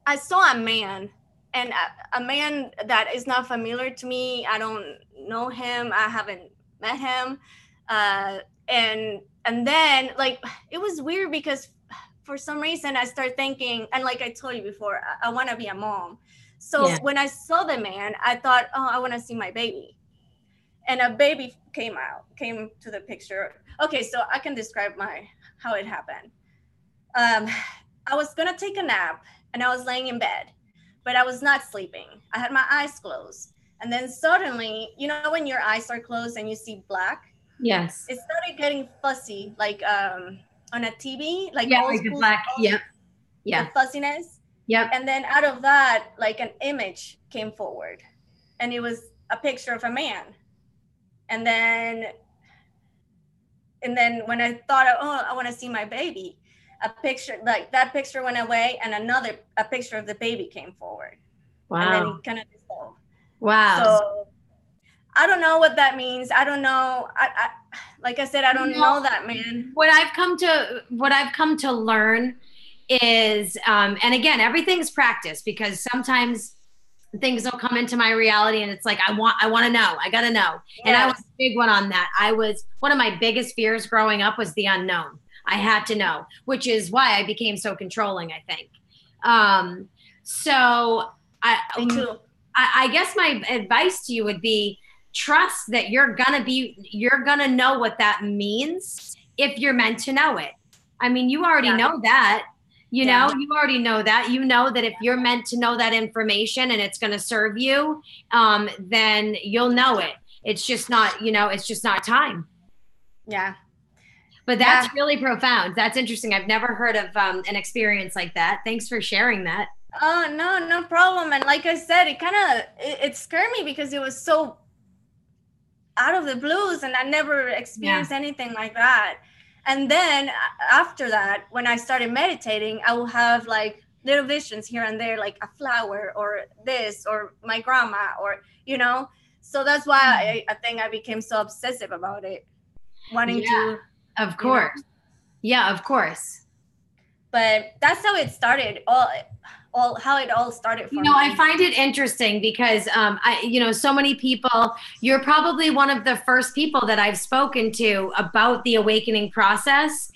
I saw a man, and a man that is not familiar to me. I don't know him. I haven't met him. And then, like, it was weird because for some reason I started thinking, and like I told you before, I want to be a mom. So when I saw the man, I thought, oh, I want to see my baby. And a baby came to the picture. Okay, so I can describe how it happened. I was gonna take a nap, and I was laying in bed, but I was not sleeping. I had my eyes closed. And then suddenly, when your eyes are closed and you see black? Yes. It started getting fuzzy, like on a TV, like old school, the black. Yep. Yeah. The fuzziness. Yep. And then out of that, like, an image came forward, and it was a picture of a man. And then when I thought, oh, I want to see my baby, a picture, like that picture went away, and a picture of the baby came forward. Wow. And then it kind of dissolved. Wow. So I don't know what that means. I don't know. I like I said, I don't know that man. What I've come to learn is, and again, everything's practice, because sometimes things will come into my reality and it's like, I want to know, I got to know. Yes. And I was a big one on that. one of my biggest fears growing up was the unknown. I had to know, which is why I became so controlling, I think. Me too. I guess my advice to you would be, trust that you're gonna know what that means if you're meant to know it. I mean, you already know that, you already know that, that if you're meant to know that information and it's going to serve you, then you'll know it. It's just not, it's just not time. Yeah. But that's really profound. That's interesting. I've never heard of an experience like that. Thanks for sharing that. Oh, no problem. And like I said, it scared me because it was so out of the blues, and I never experienced anything like that. And then after that, when I started meditating, I will have like little visions here and there, like a flower or this or my grandma, or so that's why I think I became so obsessive about it, wanting to. Of course. Yeah, of course. But that's how it started. How it all started for me. I find it interesting because so many people, you're probably one of the first people that I've spoken to about the awakening process,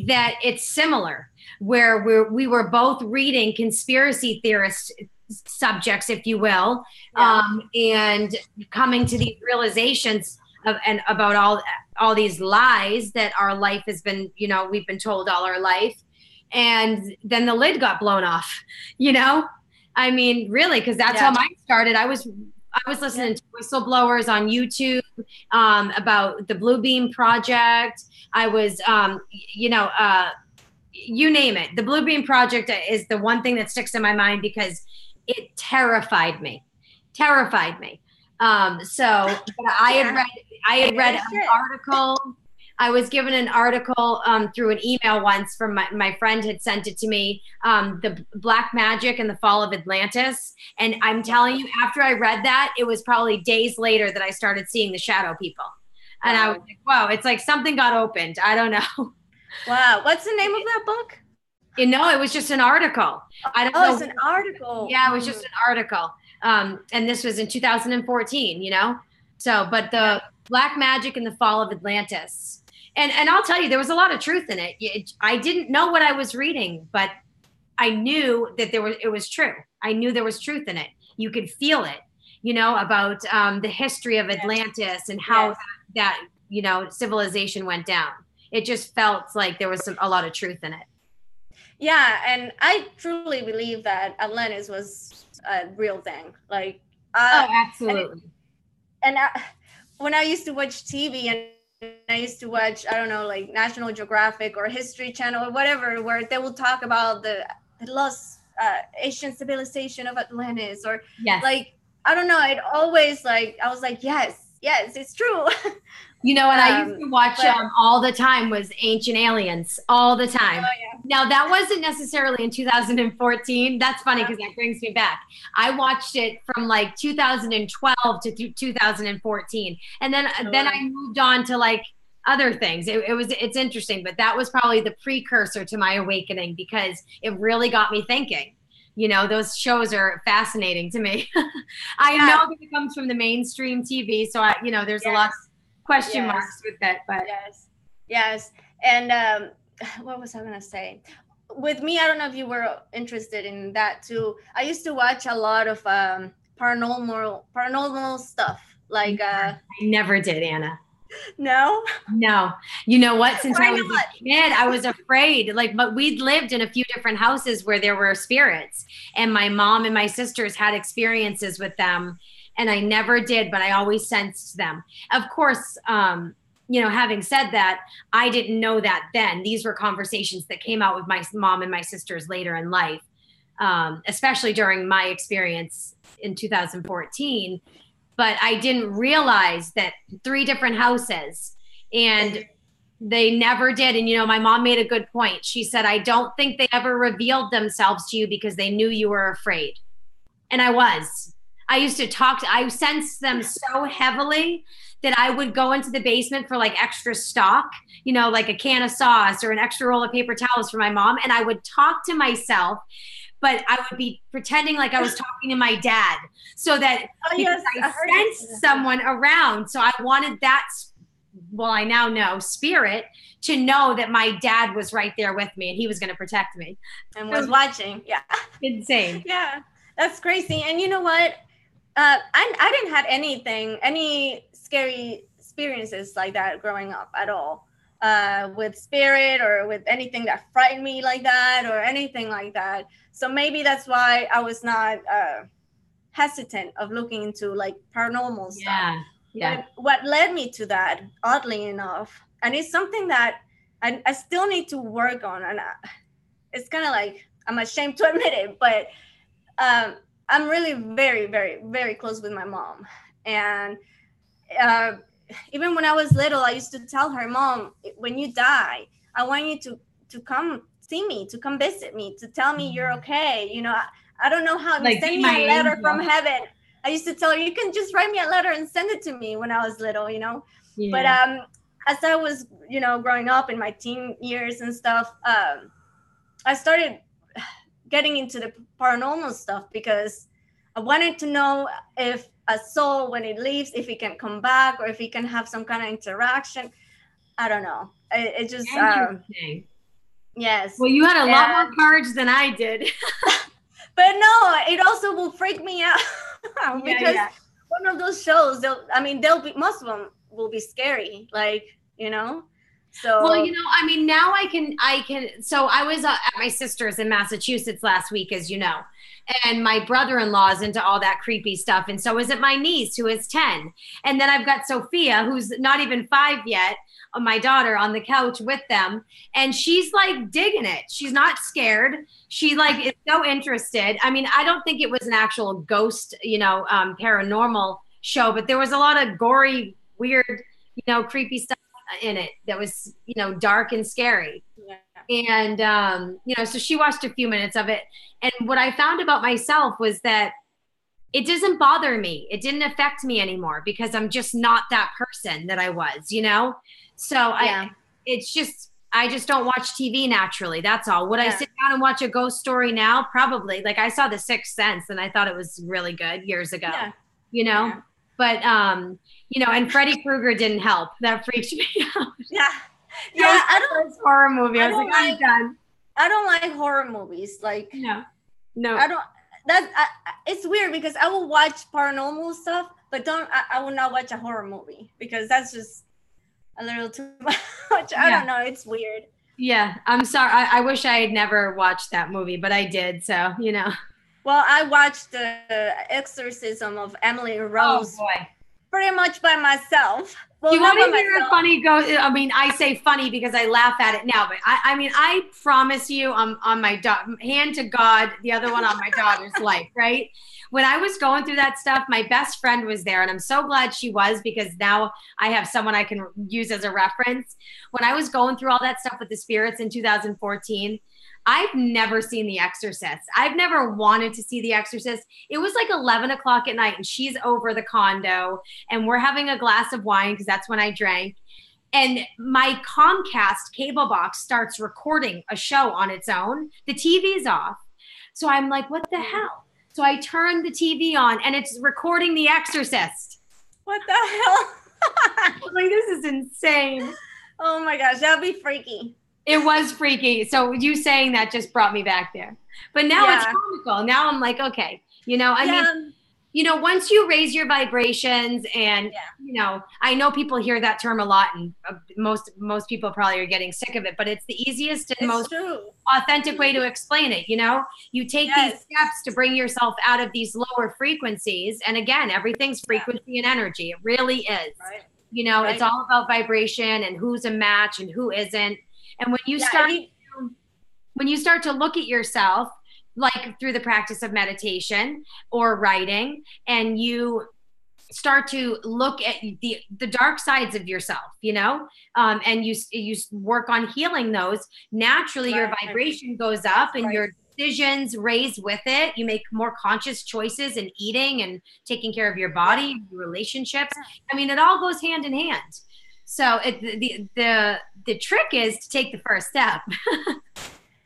that it's similar, where we were both reading conspiracy theorist subjects, if you will, and coming to these realizations and about all these lies that our life has been, you know, we've been told all our life. And then the lid got blown off, you know? I mean, really, because that's how mine started. I was listening to whistleblowers on YouTube about the Blue Beam Project. I was, you know, you name it. The Blue Beam Project is the one thing that sticks in my mind because it terrified me. Terrified me. So I had read an article. I was given an article through an email once from my friend had sent it to me, the Black Magic and the Fall of Atlantis. And I'm telling you, after I read that, it was probably days later that I started seeing the shadow people. And I was like, wow, it's like something got opened. I don't know. Wow. What's the name of that book? You know, it was just an article. I don't know. Oh, it's an article. Yeah, it was just an article. And this was in 2014, you know? So, but the Black Magic and the Fall of Atlantis. And I'll tell you, there was a lot of truth in it. I didn't know what I was reading, but I knew that it was true. I knew there was truth in it. You could feel it, you know, about the history of Atlantis and how that, you know, civilization went down. It just felt like there was a lot of truth in it. Yeah, and I truly believe that Atlantis was a real thing. Like, absolutely. And when I used to watch TV and I used to watch, I don't know, like National Geographic or History Channel or whatever, where they will talk about the lost ancient civilization of Atlantis, or like, I don't know, it always like, I was like, yes, it's true. You know what I used to watch all the time was Ancient Aliens, all the time. Now, that wasn't necessarily in 2014. That's funny because that brings me back. I watched it from like 2012 to 2014. And then I moved on to like other things. It's interesting, but that was probably the precursor to my awakening because it really got me thinking. You know, those shows are fascinating to me. I know that it comes from the mainstream TV, so you know, there's a lot of question marks with that, but yes. And what was I gonna say? With me, I don't know if you were interested in that too. I used to watch a lot of paranormal stuff. Like I never did, Anna. No. You know what? Since I was a kid, I was afraid. Like, but we'd lived in a few different houses where there were spirits, and my mom and my sisters had experiences with them. And I never did, but I always sensed them. Of course, you know, having said that, I didn't know that then. These were conversations that came out with my mom and my sisters later in life, especially during my experience in 2014. But I didn't realize that 3 different houses, and they never did. And, you know, my mom made a good point. She said, I don't think they ever revealed themselves to you because they knew you were afraid. And I was. I used to I sensed them so heavily that I would go into the basement for like extra stock, you know, like a can of sauce or an extra roll of paper towels for my mom. And I would talk to myself, but I would be pretending like I was talking to my dad so that I sensed someone around. So I wanted that, well, I now know, spirit to know that my dad was right there with me and he was going to protect me. And was watching. Yeah. Insane. Yeah. That's crazy. And you know what? I didn't have any scary experiences like that growing up at all, with spirit or with anything that frightened me like that or anything like that. So maybe that's why I was not hesitant of looking into like paranormal stuff. Yeah. But what led me to that, oddly enough, and it's something that I still need to work on, and it's kind of like I'm ashamed to admit it, but I'm really very, very, very close with my mom. And even when I was little, I used to tell her, Mom, when you die, I want you to come see me, to come visit me, to tell me you're okay. You know, I don't know how, like, send me a letter from heaven. I used to tell her, you can just write me a letter and send it to me when I was little, you know. But as I was, you know, growing up in my teen years and stuff, I started getting into the paranormal stuff because I wanted to know if a soul, when it leaves, if it can come back or if it can have some kind of interaction. I don't know. It just yes. Well, you had a lot more courage than I did. But no, it also will freak me out because one of those shows, they'll be, most of them will be scary, like, you know. So well, you know, I mean, now I can. So I was at my sister's in Massachusetts last week, as you know, and my brother-in-law is into all that creepy stuff, and so is it my niece who is 10, and then I've got Sophia who's not even 5 yet, my daughter, on the couch with them, and she's like digging it. She's not scared. She like is so interested. I mean, I don't think it was an actual ghost, you know, paranormal show, but there was a lot of gory, weird, you know, creepy stuff in it that was, you know, dark and scary. yeah, And you know, so she watched a few minutes of it, and what I found about myself was that it doesn't bother me. It didn't affect me anymore because I'm just not that person that I was, you know. So yeah. it's just, I just don't watch TV naturally. That's all. Would I Yeah. sit down and watch a ghost story now? Probably. Like I saw The Sixth Sense and I thought it was really good years ago, Yeah. you know. Yeah. But you know, and Freddy Krueger didn't help. That freaked me out. Yeah. That Yeah. was my first horror movie. I was don't like, I'm done. I don't like horror movies. Like, No, no. I don't. It's weird because I will watch paranormal stuff, but I will not watch a horror movie because that's just a little too much. I don't know. It's weird. Yeah, I'm sorry. I wish I had never watched that movie, but I did. So, you know. Well, I watched the Exorcism of Emily Rose boy. pretty much by myself. Well, You not want by to hear a myself. funny ghost? I mean, I say funny because I laugh at it now, but I mean, I promise you, on my hand to God, the other one on my daughter's life, right? When I was going through that stuff, my best friend was there, and I'm so glad she was because now I have someone I can use as a reference. When I was going through all that stuff with the spirits in 2014, I've never seen The Exorcist. I've never wanted to see The Exorcist. It was like 11 o'clock at night and she's over the condo and we're having a glass of wine because that's when I drank. And my Comcast cable box starts recording a show on its own. The TV's off. So I'm like, what the hell? So I turned the TV on and it's recording The Exorcist. What the hell? Like, this is insane. Oh my gosh, that'd be freaky. It was freaky. So you saying that just brought me back there. But now it's comical. Now I'm like, okay, you know, I mean, you know, once you raise your vibrations and, you know, I know people hear that term a lot and most people probably are getting sick of it, but it's the easiest and most authentic way to explain it. You know, you take these steps to bring yourself out of these lower frequencies. And again, everything's frequency and energy. It really is. Right. You know, it's all about vibration and who's a match and who isn't. And when you start to look at yourself, like through the practice of meditation or writing, and you start to look at the dark sides of yourself, you know, and you work on healing those, naturally your vibration goes up and your decisions raise with it. You make more conscious choices in eating and taking care of your body, your relationships. I mean, it all goes hand in hand. So the trick is to take the first step.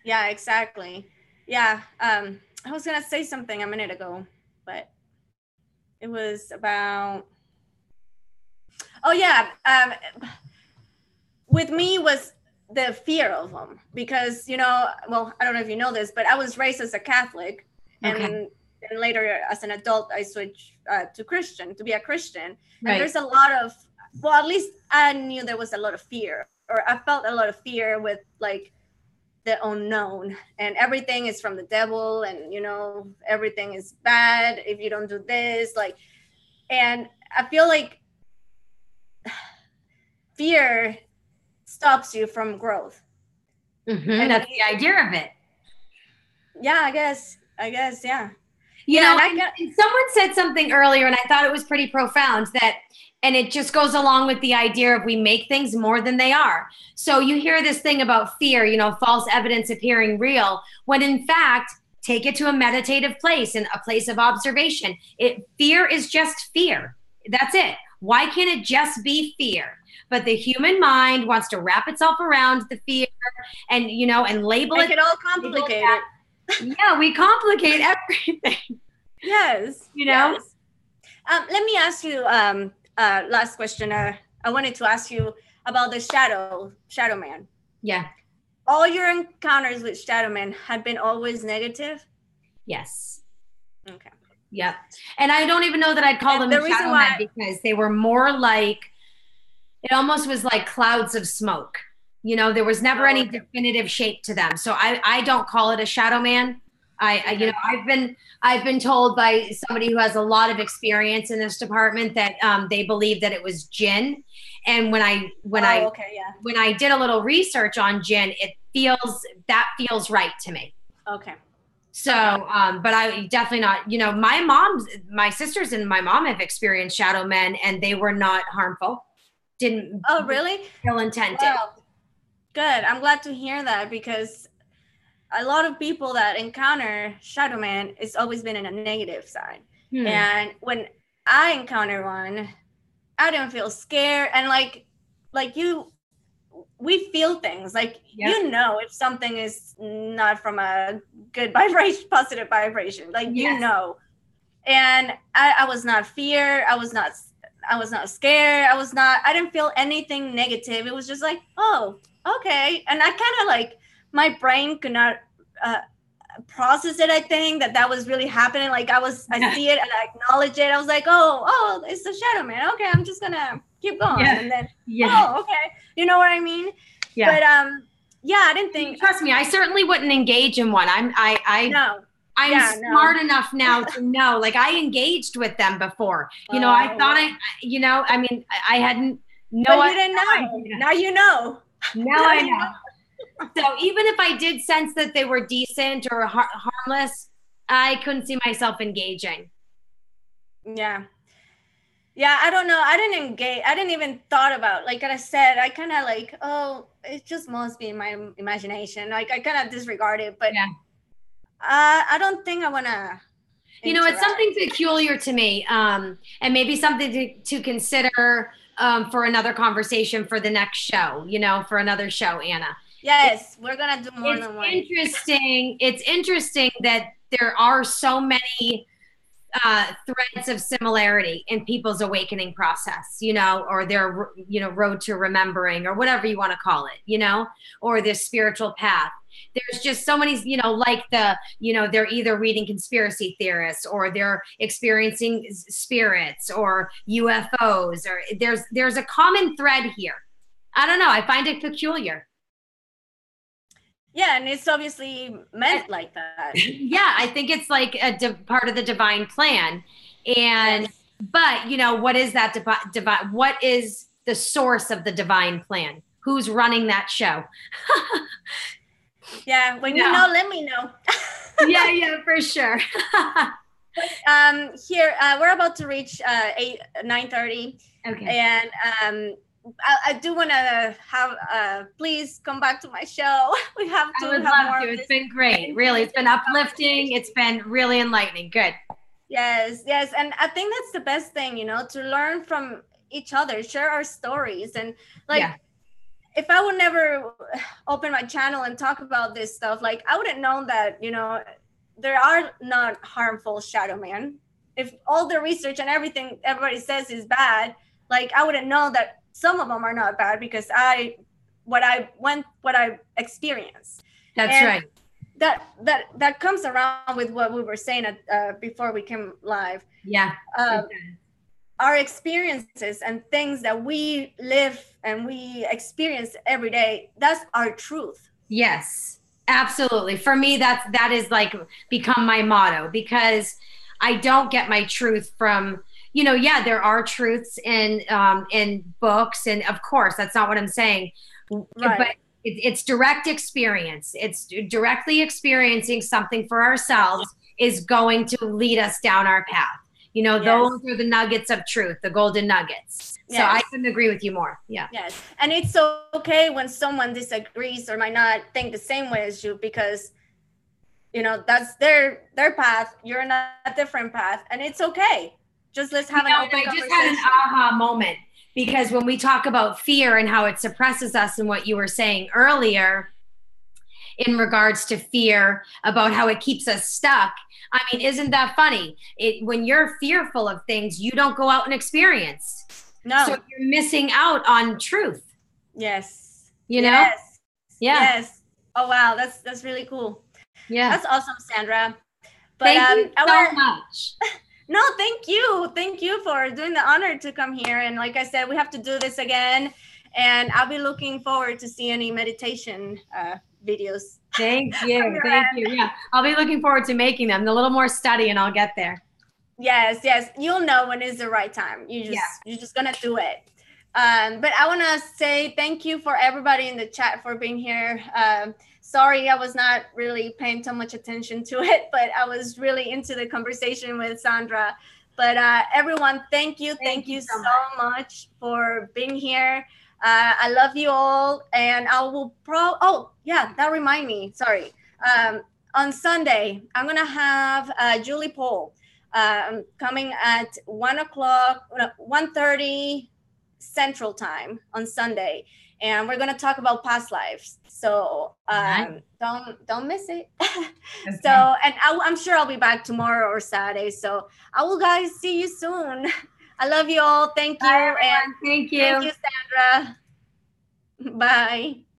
Yeah, exactly. Yeah. I was going to say something a minute ago, but it was about, with me was the fear of them because, you know, well, I don't know if you know this, but I was raised as a Catholic and later as an adult, I switched to be a Christian. And there's a lot of, well, at least I knew there was a lot of fear, or I felt a lot of fear with like the unknown, and everything is from the devil, and you know, everything is bad if you don't do this, like, and I feel like fear stops you from growth. And that's the idea of it. Yeah, I guess, yeah. You know, and someone said something earlier, and I thought it was pretty profound, and it just goes along with the idea of we make things more than they are. So you hear this thing about fear, you know, false evidence appearing real, when in fact, take it to a meditative place and a place of observation. Fear is just fear. That's it. Why can't it just be fear? But the human mind wants to wrap itself around the fear and, you know, and label it all complicated. Yeah, we complicate everything. Yes. You know? Yes. Let me ask you last question. I wanted to ask you about the shadow man. Yeah. All your encounters with shadow man have been always negative? Yes. Okay. Yep. And I don't even know that I'd call them shadow men because they were more like It almost was like clouds of smoke. There was never any definitive shape to them. So I don't call it a shadow man. I've been told by somebody who has a lot of experience in this department that they believe that it was jinn. And when I did a little research on jinn, that feels right to me. Okay. So, but I definitely not, my sisters and my mom have experienced shadow men, and they were not harmful. Didn't. Oh, really? Ill intended. Wow. Good. I'm glad to hear that, because a lot of people that encounter shadow man, it's always been in a negative side. And when I encounter one, I don't feel scared. And like we feel things like, if something is not from a good vibration, positive vibration, like, and I was not fear. I was not scared. I didn't feel anything negative. It was just like, oh, okay. And I kind of like, my brain could not process it. I think that was really happening. Like I see it and I acknowledge it. I was like, oh, it's the shadow man. Okay, I'm just gonna keep going. And then, oh, okay. You know what I mean? Yeah. But I didn't think. Trust me, I certainly wouldn't engage in one. I'm smart enough now to know. Like I engaged with them before. I thought I hadn't. No, but you didn't know. Now you know. Now I know. So even if I did sense that they were decent or harmless, I couldn't see myself engaging. Yeah. Yeah, I don't know. I didn't engage. I didn't even thought about, like I said, I kind of like, oh, it just must be in my imagination. Like I kind of disregard it, but I don't think I want to. It's something peculiar to me, and maybe something to consider for another conversation for the next show, for another show, Anna. Yes, we're going to do more than one. It's interesting that there are so many threads of similarity in people's awakening process, or their, road to remembering, or whatever you want to call it, or their spiritual path. There's just so many, like they're either reading conspiracy theorists, or they're experiencing spirits or UFOs, or there's a common thread here. I don't know. I find it peculiar. Yeah, and it's obviously meant like that. Yeah, I think it's like a part of the divine plan. And, but, what is that divine? What is the source of the divine plan? Who's running that show? Yeah, when you know, let me know. yeah, for sure. Here, we're about to reach 9:30. Okay. And I do want to have, please come back to my show. We have to have more. It's been great. Really, it's been uplifting. It's been really enlightening. Good. Yes. And I think that's the best thing, to learn from each other, share our stories. And if I would never open my channel and talk about this stuff, like I wouldn't know that, there are not harmful shadow men. If all the research and everything everybody says is bad, like I wouldn't know that some of them are not bad, because what I experienced. That's right. That comes around with what we were saying before we came live. Yeah. Our experiences and things that we live and we experience every day, that's our truth. Yes, absolutely. For me, that is like become my motto, because I don't get my truth from, there are truths in books, and of course, that's not what I'm saying. Right. But it's direct experience. It's directly experiencing something for ourselves is going to lead us down our path. Those are the nuggets of truth, the golden nuggets. So I couldn't agree with you more. Yeah. Yes. And it's okay when someone disagrees or might not think the same way as you, because, that's their path. You're on a different path, and it's okay. Just let's have an open conversation. I just had an aha moment, because when we talk about fear and how it suppresses us, and what you were saying earlier in regards to fear, about how it keeps us stuck. I mean, isn't that funny? When you're fearful of things, you don't go out and experience. No. So you're missing out on truth. Yes. Yes. Yeah. Yes. Oh, wow. That's really cool. Yeah. That's awesome, Sandra. But thank you so much. No, thank you. Thank you for doing the honor to come here. And like I said, we have to do this again. And I'll be looking forward to see any meditation videos. Thank you. Thank you. Yeah, I'll be looking forward to making them. A little more study and I'll get there. Yes, yes. You'll know when is the right time. You're just gonna do it. But I want to say thank you for everybody in the chat for being here. Sorry, I was not really paying too much attention to it, but I was really into the conversation with Sandra. But everyone, thank you so much for being here. I love you all, and I will oh yeah, that remind me. Sorry. On Sunday, I'm gonna have Julie Pohl coming at 1:00, 1:30 Central Time on Sunday, and we're gonna talk about past lives. So don't miss it. Okay. So, and I'm sure I'll be back tomorrow or Saturday. So I will guys see you soon. I love you all. Thank you. Bye, and thank you. Thank you, Sandra. Bye.